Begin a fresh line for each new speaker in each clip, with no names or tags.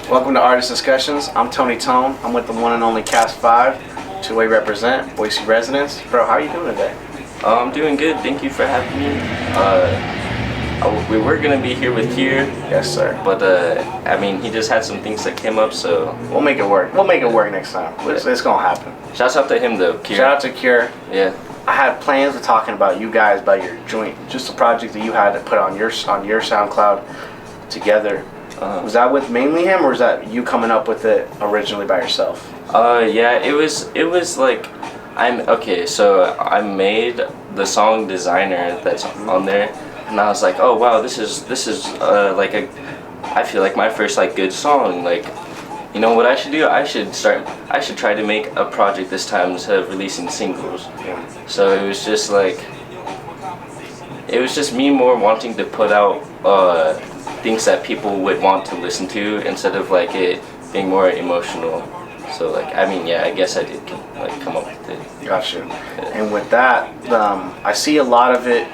Welcome to Artist Discussions. I'm Tony Tone. I'm with the one and only Castfive, two-way represent, Boise residents. Bro, how are you doing today?
I'm doing good. Thank you for having me. We were gonna be here with Kier.
Yes, sir.
But I mean, he just had some things that came up, so
we'll make it work. We'll make it work next time. It's gonna happen.
Shouts out to him though, Kier.
Shout out to Kier.
Yeah.
I had plans of talking about you guys, about your joint, just a project that you had to put on your SoundCloud together. Was that with mainly him, or was that you coming up with it originally by yourself?
Yeah, it was like, so I made the song Designer that's on there, and I was like, oh wow, this is like I feel like my first like good song. Like, you know what I should do? I should try to make a project this time instead of releasing singles.
Yeah.
So it was just me more wanting to put out things that people would want to listen to instead of like it being more emotional. So like, I mean, yeah, I guess I did like come up with it.
Gotcha. Yeah. And with that, I see a lot of it,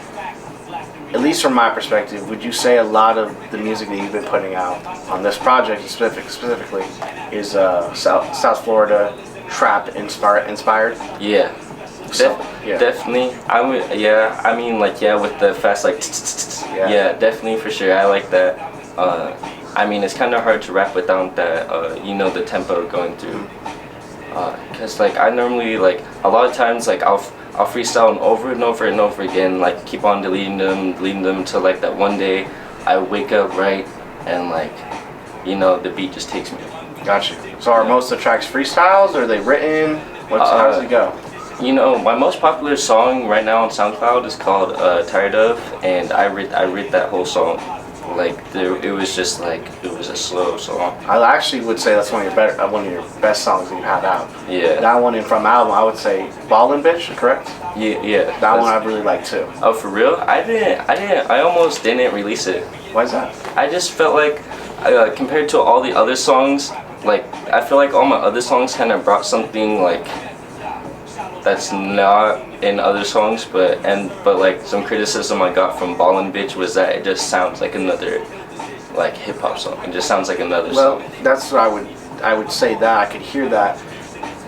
at least from my perspective. Would you say a lot of the music that you've been putting out on this project specifically is South Florida trap inspired?
Yeah. Definitely. I mean, like, yeah, with the fast, like, yeah, definitely, for sure. I like that. I mean, it's kind of hard to rap without that, the tempo going through. Because, like, I normally, like, a lot of times, like, I'll freestyle over and over and over again, like, keep on deleting them till, like, that one day I wake up, right, and, like, the beat just takes me.
Gotcha. So are most of the tracks freestyles, or are they written? How does it go?
My most popular song right now on SoundCloud is called Tired Of, and I read that whole song. Like, it was just like, it was a slow song.
I actually would say that's one of your best songs that you had out.
Yeah.
That one from album, I would say Ballin' Bitch, correct?
Yeah.
That one I really like too.
Oh, for real? I almost didn't release it.
Why is that?
I just felt like, compared to all the other songs, like, I feel like all my other songs kind of brought something, like, that's not in other songs, but like some criticism I got from Ballin' Bitch was that it just sounds like another like hip hop song. It just sounds like another song.
Well, that's what I would say that I could hear that,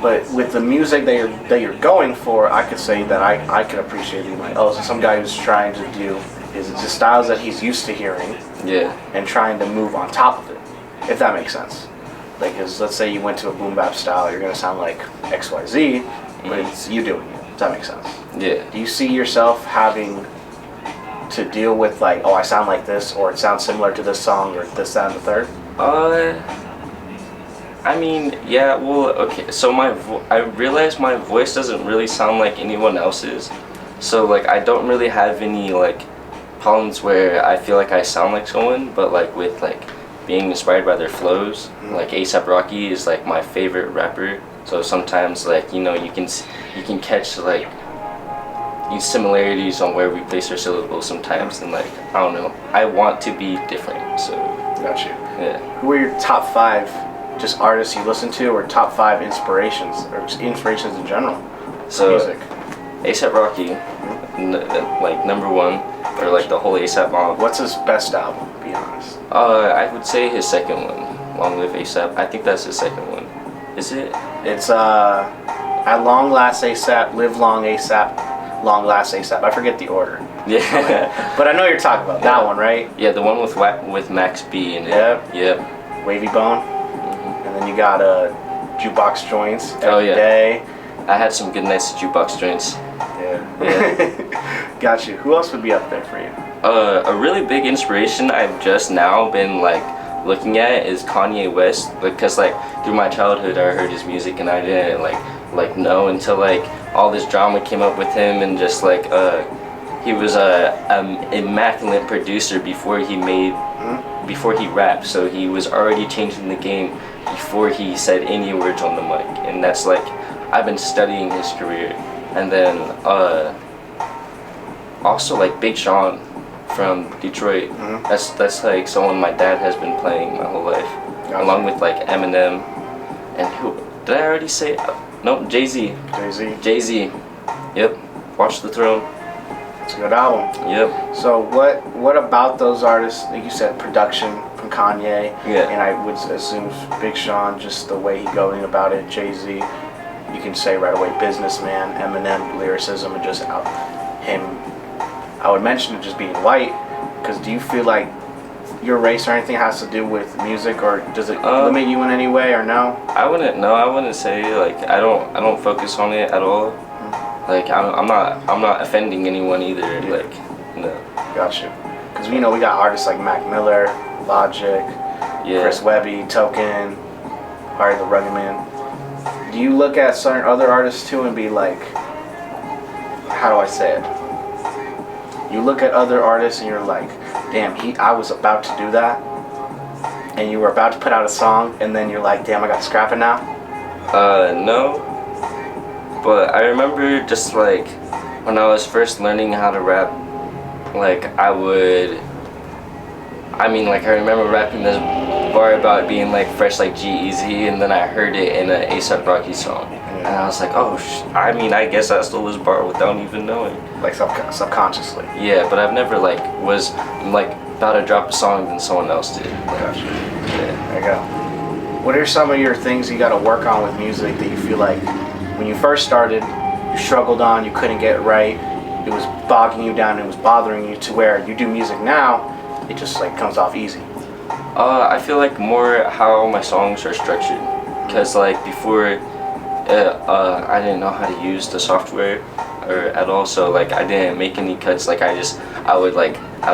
but with the music that you're going for, I could say that I could appreciate it. Like, so some guy who's trying to do the styles that he's used to hearing,
yeah, and
trying to move on top of it, if that makes sense. Like, let's say you went to a boom bap style, you're gonna sound like XYZ. But it's you doing it. Does that make sense?
Yeah.
Do you see yourself having to deal with, like, oh, I sound like this, or it sounds similar to this song, or this, that, and the third?
I mean, yeah, well, okay, so I realize my voice doesn't really sound like anyone else's. So, like, I don't really have any, like, problems where I feel like I sound like someone, but, like, with, like, being inspired by their flows, like, A$AP Rocky is, like, my favorite rapper. So sometimes, like, you can catch, like, these similarities on where we place our syllables sometimes, and, like, I don't know, I want to be different, so.
Got you.
Yeah.
Who are your top 5 just artists you listen to, or top 5 inspirations, or just inspirations in general for music?
A$AP Rocky, like, number 1, or, like, the whole A$AP mob.
What's his best album, to be honest?
I would say his second one, Long Live A$AP. I think that's his second one. Is it?
It's At Long Last A$AP, Live Long A$AP, Long Last A$AP. I forget the order.
Yeah.
But I know you're talking about that one, right?
Yeah, the one with Max B in it. Yep.
Wavy Bone. And then you got Jukebox Joints every day.
I had some good nights at Jukebox Joints.
Yeah. Got you. Who else would be up there for you?
A really big inspiration I've just now been, like, looking at is Kanye West, because, like, through my childhood I heard his music and I didn't like know until, like, all this drama came up with him, and just, like, he was a immaculate producer before he rapped, so he was already changing the game before he said any words on the mic, and that's, like, I've been studying his career. And then also, like, Big Sean from Detroit. That's like someone my dad has been playing my whole life, along with, like, Eminem, and who did I already say? Nope, Jay-Z. Jay-Z. Yep. Watch the Throne.
It's a good album.
Yep.
So what about those artists, like you said, production from from Kanye,
Yeah.
and I would assume Big Sean, just the way he going about it, Jay-Z, you can say right away businessman, Eminem, lyricism, and just him. I would mention it just being white, because do you feel like your race or anything has to do with music, or does it limit you in any way, or no?
I wouldn't say, like, I don't focus on it at all. Like, I'm not offending anyone either.
Yeah.
Like, no.
Gotcha. Because we got artists like Mac Miller, Logic,
Yeah.
Chris Webby, Token, Harry the Rugged Man. Do you look at certain other artists too and be like, how do I say it? You look at other artists and you're like, damn, I was about to do that, and you were about to put out a song, and then you're like, damn, I got to scrap it now?
No. But I remember just like when I was first learning how to rap, like I remember rapping this bar about being like fresh like G-Eazy, and then I heard it in an A$AP Rocky song. And I was like, oh, I guess I stole this bar without even knowing.
Like subconsciously.
Yeah, but I've never like was like about to drop a song than someone else did. Like,
Gotcha.
yeah.
There you go. What are some of your things you got to work on with music that you feel like when you first started, you struggled on, you couldn't get it right, it was bogging you down, it was bothering you, to where you do music now, it just like comes off easy?
I feel like more how my songs are structured, because like before, I didn't know how to use the software or at all, so like I didn't make any cuts. Like I would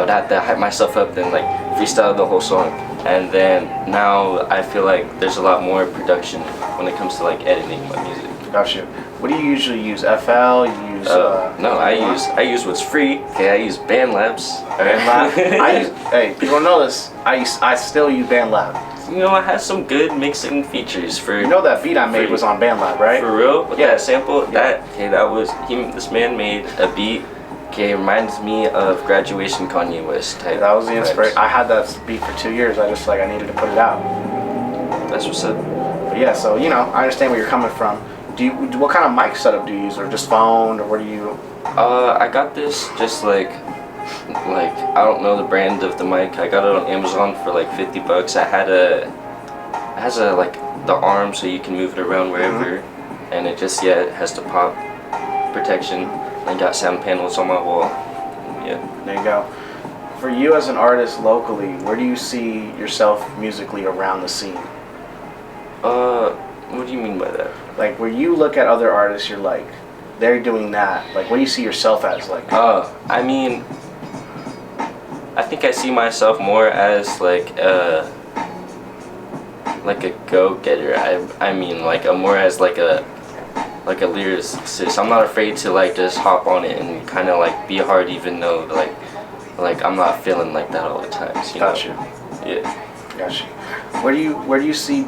have to hype myself up, then like freestyle the whole song, and then now I feel like there's a lot more production when it comes to like editing my music.
Gotcha. What do you usually use? FL? You use?
No, I use what's free. Okay, I use BandLabs.
BandLab. Hey, people don't know this. I still use BandLab.
You know, it has some good mixing features for.
You know that beat I made was on BandLab, right?
For real? With
Yeah.
that sample? Yeah. This man made a beat. Okay, it reminds me of Graduation Kanye West type.
That was the inspiration.
vibes.
I had that beat for 2 years. I needed to put it out.
That's what's up.
But yeah, so I understand where you're coming from. What kind of mic setup do you use, or just phone, or what do you?
I got this just like I don't know the brand of the mic. I got it on Amazon for like $50. It has a like the arm so you can move it around wherever, and it has the pop protection. I got sound panels on my wall. Yeah.
There you go. For you as an artist locally, where do you see yourself musically around the scene?
What do you mean by that?
Like, where you look at other artists, you're like, they're doing that. Like, what do you see yourself as? Like,
I mean, I think I see myself more as like a go-getter. I mean, like more as like a lyricist. I'm not afraid to like just hop on it and kind of like be hard, even though like I'm not feeling like that all the time. You know?
Gotcha.
Yeah.
Gotcha. Where do you see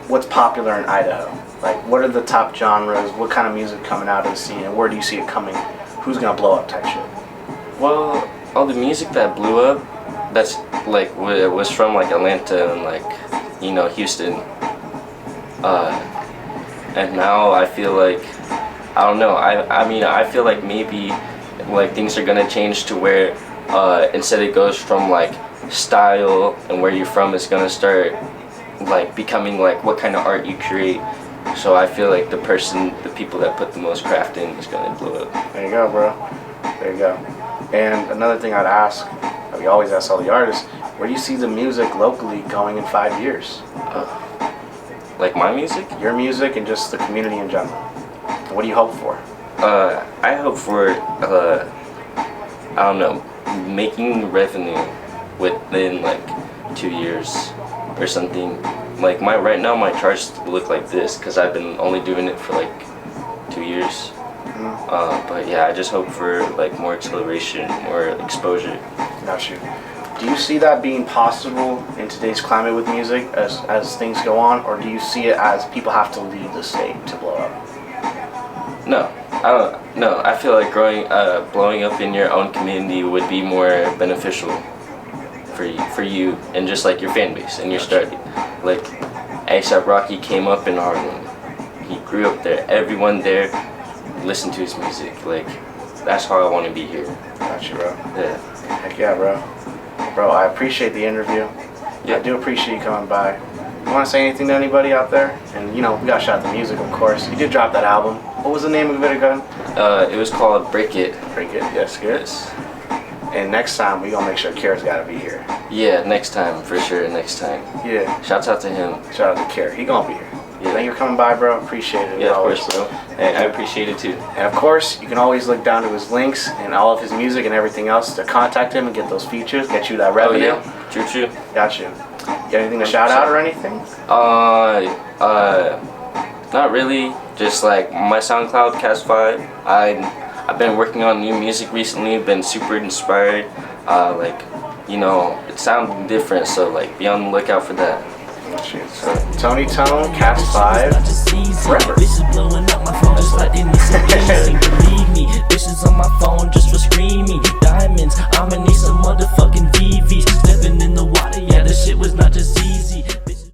what's popular in Idaho? Like, what are the top genres? What kind of music coming out of the scene, and where do you see it coming? Who's gonna blow up type shit?
Well, all the music that blew up, that's like was from like Atlanta and like Houston. And now I feel like I don't know. I mean I feel like maybe like things are gonna change to where instead it goes from like style and where you're from, it's gonna start like becoming like what kind of art you create. So I feel like the people that put the most craft in is gonna blow up.
There you go, bro. There you go. And another thing I'd ask, that we always ask all the artists, where do you see the music locally going in 5 years?
Like my music?
Your music and just the community in general. What do you hope for?
I hope for I don't know, making revenue within like 2 years or something. Like right now my charts look like this because I've been only doing it for like 2 years. But yeah, I just hope for like more acceleration, more exposure.
Got you. Do you see that being possible in today's climate with music as things go on, or do you see it as people have to leave the state to blow up?
No, I don't. No, I feel like blowing up in your own community would be more beneficial for you and just like your fan base and your study. Like A$AP Rocky came up in Harlem. He grew up there. Everyone there listened to his music. Like that's how I want to be here.
Got you, bro.
Yeah.
Heck yeah, bro. Bro, I appreciate the interview.
Yeah.
I do appreciate you coming by. You want to say anything to anybody out there? And, you know, we got to shout out the music, of course. You did drop that album. What was the name of it again?
It was called Break It.
Break It, yes, good.
Yes.
And next time, we going to make sure Kara's got to be here.
Yeah, next time, for sure, next time.
Yeah.
Shouts out to him.
Shout out to Kara. He going to be here.
Yeah.
Thank you for coming by, bro. Appreciate it.
Yeah, of
always.
course, bro. And I appreciate it too.
And of course, you can always look down to his links and all of his music and everything else to contact him and get those features, get you that revenue.
Oh, yeah. True.
Got you. Got anything to shout out or anything?
Not really. Just like my SoundCloud, Castfive. I've been working on new music recently. Been super inspired. Like, you know, it sounds different. So like, be on the lookout for that.
Shoot. So Tony Tone, Castfive, forever.
Bitches blowing up my phone just like they need some easy. Believe me, bitches on my phone just for screaming. Diamonds, I'ma need some motherfucking VVs. Stepping in the water, yeah, this shit was not just easy.